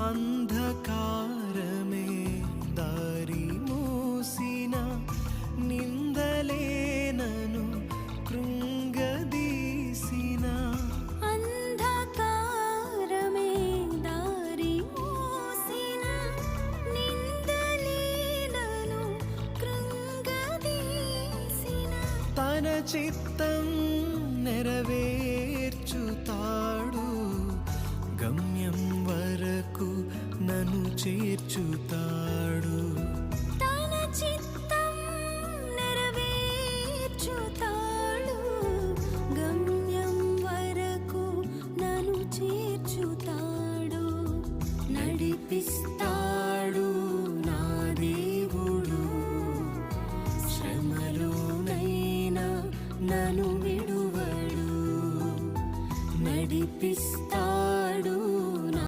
అంధకారమే దారి మూసిన నిందలే నన్ను కృంగదీసిన అంధకారమే దారి మూసిన నిందలే నన్ను కృంగదీసిన తన చిత్తం నెరవేర్చుతాడు గమ్యం వరకు నన్ను చేర్చుతాడు